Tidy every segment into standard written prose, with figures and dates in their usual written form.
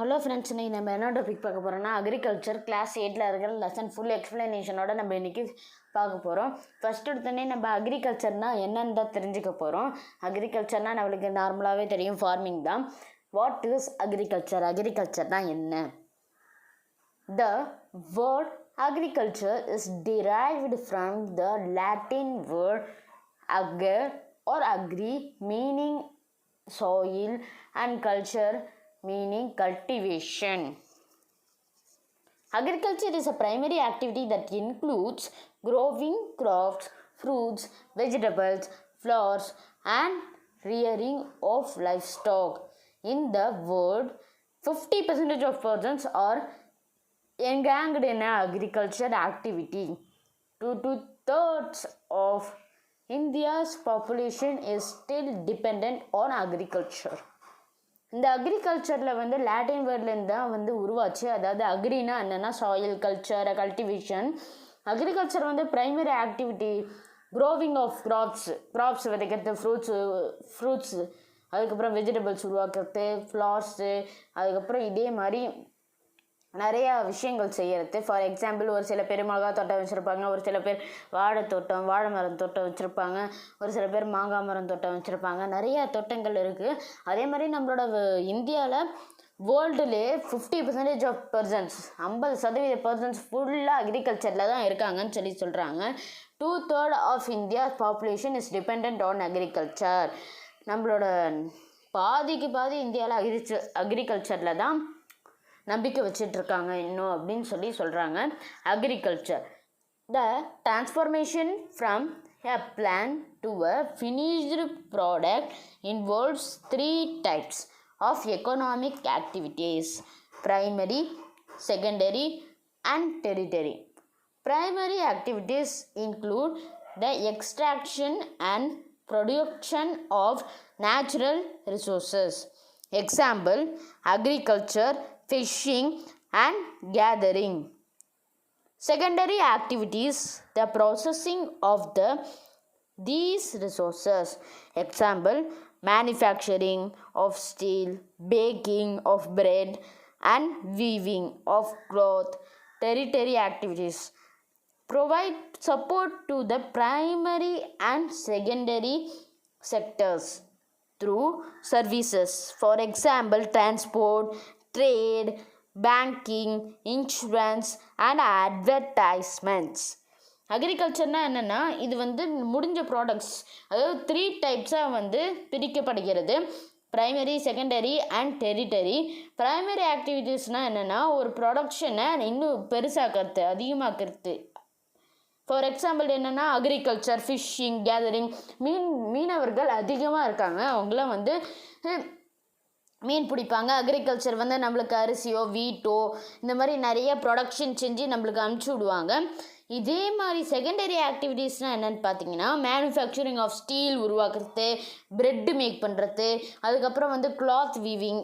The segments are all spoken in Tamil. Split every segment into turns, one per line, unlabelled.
ஹலோ ஃப்ரெண்ட்ஸ், இன்றைக்கி நம்ம என்ன டாபிக் பார்க்க போகிறோம்னா அக்ரிகல்ச்சர் கிளாஸ் 8ல் இருக்கிற லெசன் ஃபுல் எக்ஸ்ப்ளனேஷனோட நம்ம இன்றைக்கி பார்க்க போகிறோம். ஃபஸ்ட் எடுத்தோடனே நம்ம அக்ரிகல்ச்சர்னால் என்னன்னு தான் தெரிஞ்சுக்க போகிறோம். அக்ரிகல்ச்சர்னால் நம்மளுக்கு நார்மலாகவே தெரியும், ஃபார்மிங் தான். What is agriculture? அக்ரிகல்ச்சர்னால் என்ன? The word agriculture is derived from the Latin word ager or agri, meaning soil, and culture, meaning cultivation. Agriculture is a primary activity that includes growing crops, fruits, vegetables, flowers, and rearing of livestock. In the world, 50% of persons are engaged in agriculture activity. 2/3 of India's population is still dependent on agriculture. இந்த அக்ரிகல்ச்சரில் வந்து லாட்டின் வேர்ட்லேருந்து தான் உருவாச்சு. அதாவது அக்ரினா என்னென்னா soil, culture, cultivation. Agriculture primary activity, growing of crops விதைக்கிறது, ஃப்ரூட்ஸு, அதுக்கப்புறம் வெஜிடபிள்ஸ் உருவாக்குறது, ஃப்ளார்ஸு, அதுக்கப்புறம் இதே மாதிரி நிறையா விஷயங்கள் செய்கிறது. ஃபார் எக்ஸாம்பிள், ஒரு சில பேர் மிளகா தோட்டம் வச்சுருப்பாங்க, ஒரு சில பேர் வாழை மரம் தோட்டம் வச்சுருப்பாங்க, ஒரு சில பேர் மாங்காய் மரம் தோட்டம் வச்சுருப்பாங்க. நிறையா தோட்டங்கள் இருக்குது. அதே மாதிரி நம்மளோட இந்தியாவில் வேர்ல்டுலே 50% ஆஃப் பர்சன்ஸ், 50% பர்சன்ஸ் ஃபுல்லாக அக்ரிகல்ச்சரில் தான் இருக்காங்கன்னு சொல்கிறாங்க. 2/3 of India population is depend on agriculture. நம்மளோட பாதிக்கு பாதி இந்தியாவில் அக்ரிகல்ச்சரில் தான் நம்பிக்கை வச்சிட்ருக்காங்க இன்னும் அப்படின்னு சொல்கிறாங்க. Agriculture, the transformation from a plant to a finished product involves 3 types of economic activities: primary, secondary, and tertiary. Primary activities include the extraction and production of natural resources. Example, agriculture, fishing, and gathering. Secondary activities, the processing of these resources. Example, manufacturing of steel, baking of bread, and weaving of cloth. Tertiary activities provide support to the primary and secondary sectors through services. For example, transport, trade, banking, insurance, and advertisements. அக்ரிகல்ச்சர்னால் என்னென்னா, இது முடிஞ்ச ப்ராடக்ட்ஸ், அதாவது 3 டைப்ஸாக பிரிக்கப்படுகிறது: பிரைமரி, செகண்டரி, அண்ட் டெரிட்டரி. பிரைமரி ஆக்டிவிட்டீஸ்னால் என்னென்னா, ஒரு ப்ரொடக்ஷனை இன்னும் பெருசாக்கிறது, அதிகமாக்கிறது. ஃபார் எக்ஸாம்பிள் என்னென்னா, அக்ரிகல்ச்சர், ஃபிஷ்ஷிங், கேதரிங். மீனவர்கள் அதிகமாக இருக்காங்க. அவங்களாம் மீன் பிடிப்பாங்க. அக்ரிகல்ச்சர் நம்மளுக்கு அரிசியோ வீட்டோ இந்த மாதிரி நிறைய ப்ரொடக்ஷன் செஞ்சு நம்மளுக்கு அனுப்பிச்சி விடுவாங்க. இதே மாதிரி செகண்டரி ஆக்டிவிட்டீஸ்னால் என்னென்னு பார்த்தீங்கன்னா, மேனுஃபேக்சரிங் ஆஃப் ஸ்டீல் உருவாக்குறது, ப்ரெட்டு மேக் பண்ணுறது, அதுக்கப்புறம் கிளாத் வீவிங்.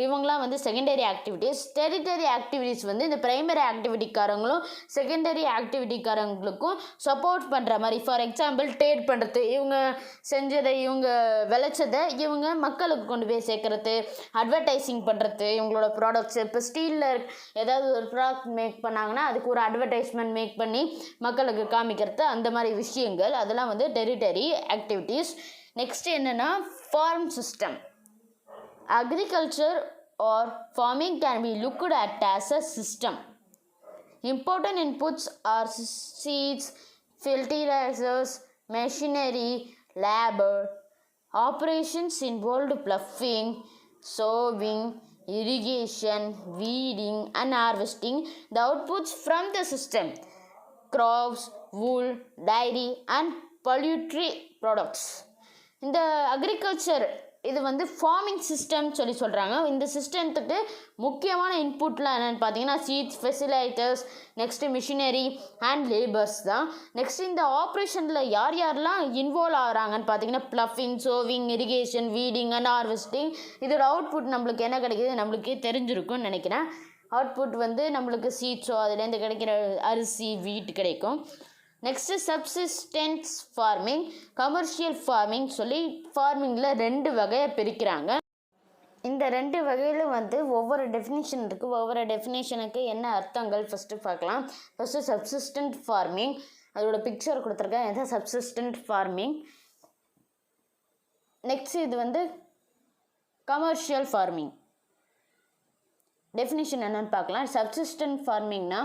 இவங்களாம் செகண்டரி ஆக்டிவிட்டீஸ். டெரிட்டரி ஆக்டிவிட்டீஸ் இந்த பிரைமரி ஆக்டிவிட்டிக்காரங்களும் செகண்டரி ஆக்டிவிட்டிக்காரங்களுக்கும் சப்போர்ட் பண்ணுற மாதிரி. ஃபார் எக்ஸாம்பிள், ட்ரேட் பண்ணுறது, இவங்க செஞ்சதை, இவங்க விளைச்சதை இவங்க மக்களுக்கு கொண்டு போய் சேர்க்குறது, அட்வர்டைஸிங் பண்ணுறது இவங்களோட ப்ராடக்ட்ஸ். இப்போ ஸ்டீலில் ஏதாவது ஒரு ப்ராடக்ட் மேக் பண்ணாங்கன்னா அதுக்கு ஒரு அட்வர்டைஸ்மெண்ட் மேக் பண்ணி மக்களுக்கு காமிக்கிறது, அந்த மாதிரி விஷயங்கள், அதெல்லாம் டெரிட்டரி ஆக்டிவிட்டீஸ். நெக்ஸ்ட் என்னென்னா, farm system. Agriculture or farming can be looked at as a system. Important inputs are seeds, fertilizers, machinery, labor. Operations involved ploughing, sowing, irrigation, weeding, and harvesting the outputs from the system: crops, wool, dairy, and poultry products. இந்த அக்ரிகல்ச்சர் இது ஃபார்மிங் சிஸ்டம் சொல்கிறாங்க. இந்த சிஸ்டத்துக்கு முக்கியமான இன்புட்லாம் என்னென்னு பார்த்தீங்கன்னா, seeds, fertilisers, next machinery and labours தான். நெக்ஸ்ட் இந்த ஆப்ரேஷனில் யாரெல்லாம் இன்வால்வ் ஆகிறாங்கன்னு பார்த்தீங்கன்னா, ploughing, sowing, irrigation, weeding and harvesting. இதோட அவுட்புட் நம்மளுக்கு என்ன கிடைக்கிது நம்மளுக்கே தெரிஞ்சிருக்கும்னு நினைக்கிறேன். அவுட்புட் நம்மளுக்கு சீட்ஸோ அதுலேருந்து கிடைக்கிற அரிசி, வீட் கிடைக்கும். Next subsistence farming, commercial farming ஃபார்மிங்கில் 2 வகையை பிரிக்கிறாங்க. இந்த 2 வகையில் வந்து ஒவ்வொரு டெஃபினிஷன் இருக்குது. ஒவ்வொரு டெஃபினிஷனுக்கு என்ன அர்த்தங்கள் ஃபஸ்ட்டு பார்க்கலாம். ஃபஸ்ட்டு சப்சிஸ்டன்ட் ஃபார்மிங், அதோட பிக்சர் கொடுத்துருக்கேன். எது சப்சிஸ்டன்ட் ஃபார்மிங். நெக்ஸ்ட் இது வந்து கமர்ஷியல் ஃபார்மிங். டெஃபினிஷன் என்னன்னு பார்க்கலாம். சப்சிஸ்டன்ட் ஃபார்மிங்னா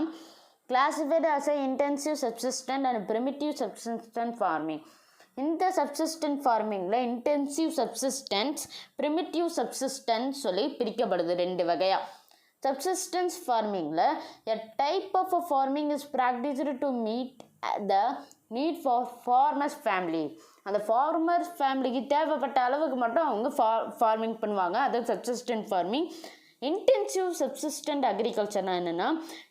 classified as a intensive subsistent and primitive subsistent farming. இந்த சப்சிஸ்டன்ட் ஃபார்மிங்கில் இன்டென்சிவ் சப்சிஸ்டன்ஸ், ப்ரிமிட்டிவ் சப்சிஸ்டன்ஸ் சொல்லி பிரிக்கப்படுது 2 வகையாக. சப்சிஸ்டன்ஸ் ஃபார்மிங்கில் a type of a farming is practised to meet the need for farmers family. அந்த ஃபார்மர்ஸ் ஃபேமிலிக்கு தேவைப்பட்ட அளவுக்கு மட்டும் அவங்க ஃபார்மிங் பண்ணுவாங்க. அது சப்சிஸ்டன்ட் ஃபார்மிங். இன்டென்சிவ் சப்சிஸ்டன்ட் அக்ரிகல்ச்சர்னா என்னென்னா,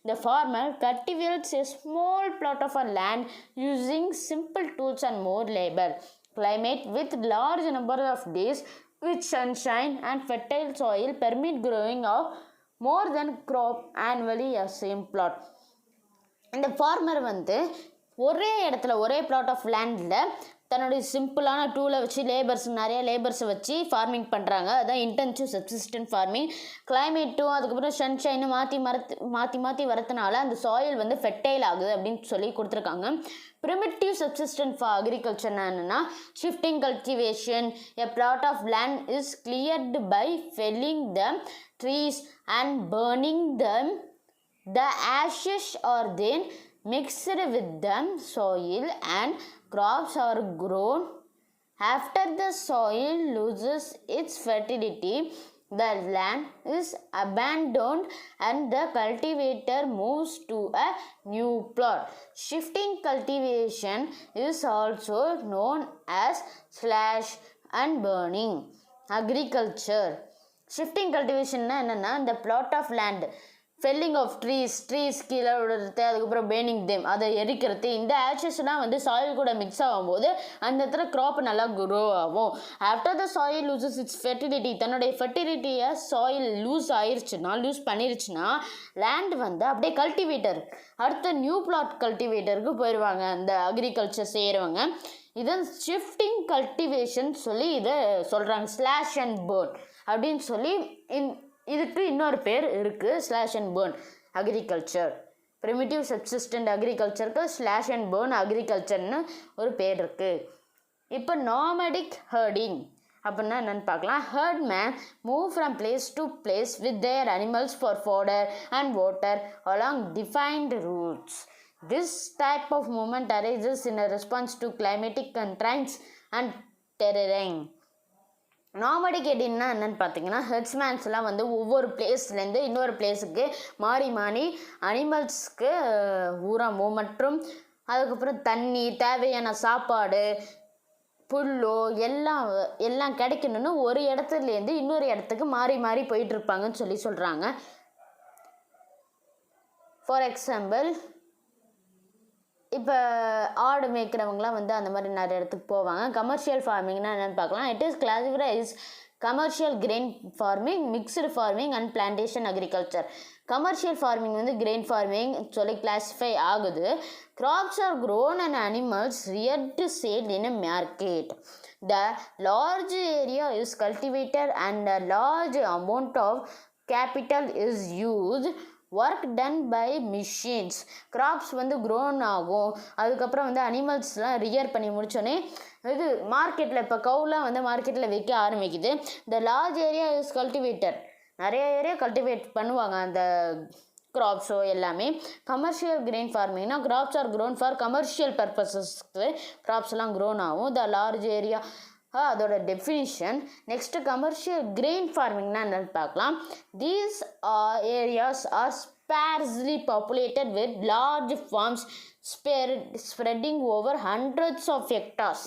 the farmer cultivates a small plot of a land using simple tools and more labor. Climate with large number of days with sunshine and fertile soil permit growing of more than crop annually a same plot. இந்த ஃபார்மர் வந்து ஒரே இடத்துல ஒரே பிளாட் ஆஃப் லேண்டில் தன்னுடைய சிம்பிளான டூலை வச்சு நிறைய லேபர்ஸை வச்சு ஃபார்மிங் பண்ணுறாங்க. அதுதான் இன்டென்சிவ் சப்சிஸ்டன்ட் ஃபார்மிங். கிளைமேட்டும் அதுக்கப்புறம் சன்ஷைனும் மாற்றி வரதுனால அந்த சாயில் வந்து ஃபெர்டைல் ஆகுது அப்படின்னு சொல்லி கொடுத்துருக்காங்க. ப்ரிமிட்டிவ் சப்சிஸ்டன்ட் அக்ரிகல்ச்சர்னா என்னென்னா, shifting cultivation. A plot of land is cleared by felling the trees and burning them. The ashes are then mixed with the soil and crops are grown. After the soil loses its fertility, the land is abandoned and the cultivator moves to a new plot. Shifting cultivation is also known as slash and burning agriculture. Shifting cultivation என்னன்னா, the plot of land, felling of trees கீழே விடுறது, அதுக்கப்புறம் பேர்னிங் தேம், அதை எரிக்கிறது. இந்த ஆஷஸ்லாம் வந்து சாயில் கூட மிக்ஸ் ஆகும்போது அந்த இடத்துல க்ராப் நல்லா க்ரோ ஆகும். After the soil loses it's fertility, தன்னுடைய ஃபெர்டிலிட்டியை சாயில் லூஸ் பண்ணிருச்சுன்னா லேண்ட் வந்து அப்படியே கல்டிவேட்டர் அடுத்த நியூ பிளாட் கல்டிவேட்டருக்கு போயிடுவாங்க அந்த அக்ரிகல்ச்சர் செய்கிறவங்க. இதன் ஷிஃப்டிங் கல்டிவேஷன் சொல்லி இதை சொல்கிறாங்க. ஸ்லாஷ் அண்ட் பேர்ன் அப்படின்னு சொல்லி இதுக்கு இன்னொரு பேர் இருக்குது, slash and burn agriculture. Primitive subsistent அக்ரிகல்ச்சருக்கு ஸ்லாஷ் அண்ட் பேர்ன் அக்ரிகல்ச்சர்னு ஒரு பேர் இருக்குது. இப்போ நாமடிக் ஹர்டிங் அப்படின்னா என்னென்னு பார்க்கலாம். Herd men move from place to place with their animals for fodder and water along defined routes. This type of movement arises in a response to climatic constraints and terrain. Nomadic ஹெட்டிங்னா என்னென்னு பார்த்தீங்கன்னா, ஹெட்ஸ்மேன்ஸ்லாம் வந்து ஒவ்வொரு பிளேஸ்லேருந்து இன்னொரு பிளேஸுக்கு மாறி அனிமல்ஸ்க்கு உரமோ மற்றும் அதுக்கப்புறம் தண்ணி, தேவையான சாப்பாடு, புல்லோ எல்லாம் கிடைக்கணும்னு ஒரு இடத்துலேருந்து இன்னொரு இடத்துக்கு மாறி போயிட்டுருப்பாங்கன்னு சொல்கிறாங்க. ஃபார் எக்ஸாம்பிள், இப்போ ஆடு மேய்க்கிறவங்களாம் வந்து அந்த மாதிரி நிறைய இடத்துக்கு போவாங்க. கமர்ஷியல் ஃபார்மிங்னா என்னென்னு பார்க்கலாம். It is classified commercial grain farming, mixed farming and plantation agriculture. Commercial farming வந்து கிரெயின் ஃபார்மிங் சொல்லி கிளாஸிஃபை ஆகுது. Crops are grown and animals rear to sale in a market. The large area is cultivated and a large amount of capital is used. Work done by machines. Crops வந்து க்ரோன் ஆகும், அதுக்கப்புறம் வந்து அனிமல்ஸ்லாம் ரியர் பண்ணி முடித்தோடனே இது மார்க்கெட்டில் இப்போ கவுலாம் வந்து மார்க்கெட்டில் விற்க ஆரம்பிக்குது. The large area is cultivated, நிறைய ஏரியா கல்டிவேட் பண்ணுவாங்க அந்த கிராப்ஸோ எல்லாமே. கமர்ஷியல் கிரெயின் ஃபார்மிங்னா crops are grown for commercial பர்பஸஸ்க்கு கிராப்ஸ்லாம் க்ரோன் ஆகும். த லார்ஜ் ஏரியா அதோட டெஃபினிஷன். நெக்ஸ்ட்டு கமர்ஷியல் கிரெயின் ஃபார்மிங்னா என்னென்னு பார்க்கலாம். These areas are sparsely populated with large farms spreading over hundreds of hectares.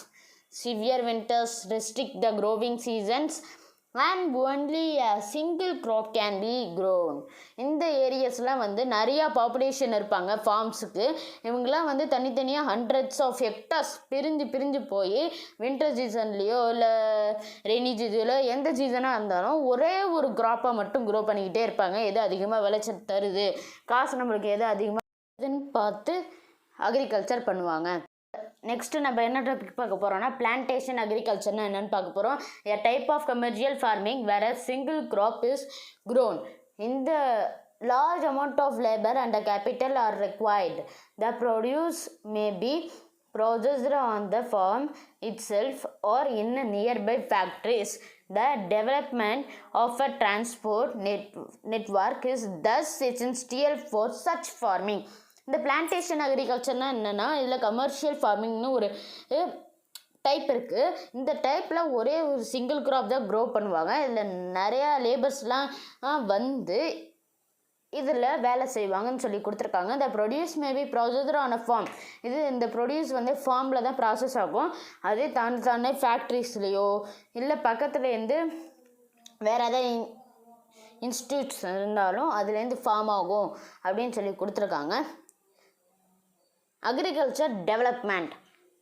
Severe winters restrict the growing seasons and only a single crop can be grown. இந்த ஏரியாஸ்லாம் வந்து நிறையா பாப்புலேஷன் இருப்பாங்க ஃபார்ம்ஸுக்கு. இவங்கெல்லாம் வந்து தனித்தனியாக ஹண்ட்ரட்ஸ் ஆஃப் ஹெக்டார்ஸ் பிரிஞ்சு போய் வின்டர் சீசன்லேயோ இல்லை ரெய்னி சீசன்லையோ எந்த சீசனாக இருந்தாலும் ஒரே ஒரு க்ராப்பை மட்டும் க்ரோ பண்ணிக்கிட்டே இருப்பாங்க. எது அதிகமாக விளைச்சல் தருது, காசு நம்மளுக்கு எது அதிகமாக பார்த்து அக்ரிகல்ச்சர் பண்ணுவாங்க. நெக்ஸ்ட்டு நம்ம என்ன டாபிக் பார்க்க போகிறோம்னா பிளான்டேஷன் அக்ரிகல்ச்சர்னா என்னென்னு பார்க்க போகிறோம். A type of commercial farming where a single crop is grown. இந்த large amount of labor and capital are required. The produce may be processed on the farm itself or in nearby factories. The development of a transport network is thus essential for such farming. இந்த பிளான்டேஷன் அக்ரிகல்ச்சர்னா என்னென்னா இதில் கமர்ஷியல் ஃபார்மிங்னு ஒரு டைப் இருக்குது. இந்த டைப்பில் ஒரே ஒரு சிங்கிள் crop தான் க்ரோ பண்ணுவாங்க. இதில் நிறையா லேபர்ஸ்லாம் வந்து இதில் வேலை செய்வாங்கன்னு சொல்லி கொடுத்துருக்காங்க. இந்த produce maybe processed on a farm. இந்த ப்ரொடியூஸ் வந்து ஃபார்மில் தான் ப்ராசஸ் ஆகும். அதே தானே ஃபேக்ட்ரிஸ்லேயோ இல்லை பக்கத்துலேருந்து வேறு எதாவது இன்ஸ்டியூட்ஸ் இருந்தாலும் அதுலேருந்து ஃபார்ம் ஆகும் அப்படின்னு சொல்லி கொடுத்துருக்காங்க. Agriculture development.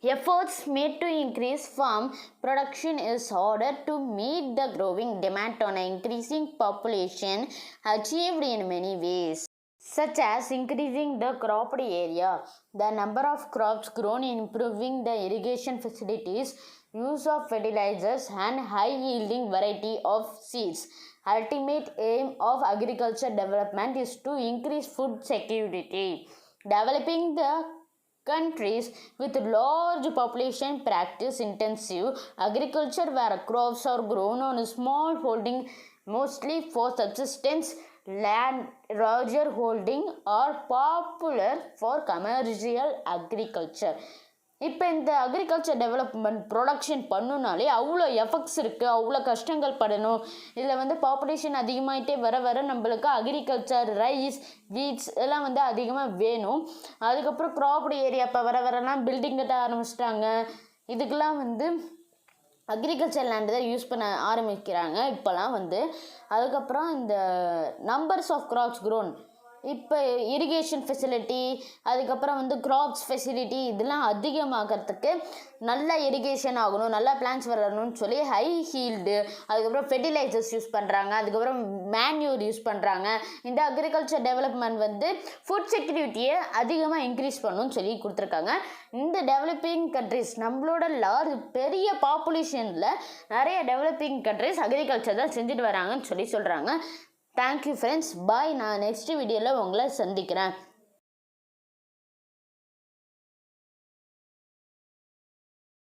Efforts made to increase farm production is order to meet the growing demand on an increasing population achieved in many ways, such as increasing the cropped area, the number of crops grown, improving the irrigation facilities, use of fertilizers and high yielding variety of seeds. Ultimate aim of agriculture development is to increase food security. Developing the countries with large population practice intensive agriculture where crops are grown on a small holding mostly for subsistence. Land larger holding are popular for commercial agriculture. இப்போ இந்த அக்ரிகல்ச்சர் டெவலப்மெண்ட் ப்ரொடக்ஷன் பண்ணுனாலே அவ்வளோ எஃபெக்ட்ஸ் இருக்குது, அவ்வளோ கஷ்டங்கள் படணும். இதில் வந்து பாப்புலேஷன் அதிகமாகிட்டே வர நம்மளுக்கு அக்ரிகல்ச்சர் ரைஸ் வீட்ஸ் எல்லாம் வந்து அதிகமாக வேணும். அதுக்கப்புறம் க்ராப்டு ஏரியா இப்போ வரலாம் பில்டிங் கட்ட ஆரம்பிச்சிட்டாங்க. இதுக்கெல்லாம் வந்து அக்ரிகல்ச்சர் லேண்டு தான் யூஸ் பண்ண ஆரம்பிக்கிறாங்க இப்போலாம் வந்து. அதுக்கப்புறம் இந்த நம்பர்ஸ் ஆஃப் கிராப்ஸ் க்ரோன், இப்போ இரிகேஷன் ஃபெசிலிட்டி, அதுக்கப்புறம் வந்து கிராப்ஸ் ஃபெசிலிட்டி இதெல்லாம் அதிகமாகிறதுக்கு நல்லா இரிகேஷன் ஆகணும், நல்லா பிளான்ஸ் வரணும்னு சொல்லி ஹை ஹீல்டு, அதுக்கப்புறம் ஃபெர்டிலைசர்ஸ் யூஸ் பண்ணுறாங்க, அதுக்கப்புறம் மேன்யூர் யூஸ் பண்ணுறாங்க. இந்த அக்ரிகல்ச்சர் டெவலப்மெண்ட் வந்து ஃபுட் செக்யூரிட்டியை அதிகமாக இன்க்ரீஸ் பண்ணணும்னு சொல்லி கொடுத்துருக்காங்க. இந்த டெவலப்பிங் கண்ட்ரிஸ் நம்மளோட பெரிய பாப்புலேஷனில் நிறைய டெவலப்பிங் கண்ட்ரிஸ் அக்ரிகல்ச்சர் தான் செஞ்சுட்டு வராங்கன்னு சொல்லி சொல்கிறாங்க. தேங்க்யூ ஃப்ரெண்ட்ஸ், பாய். நான் நெக்ஸ்ட் வீடியோவில் உங்களை சந்திக்கிறேன்.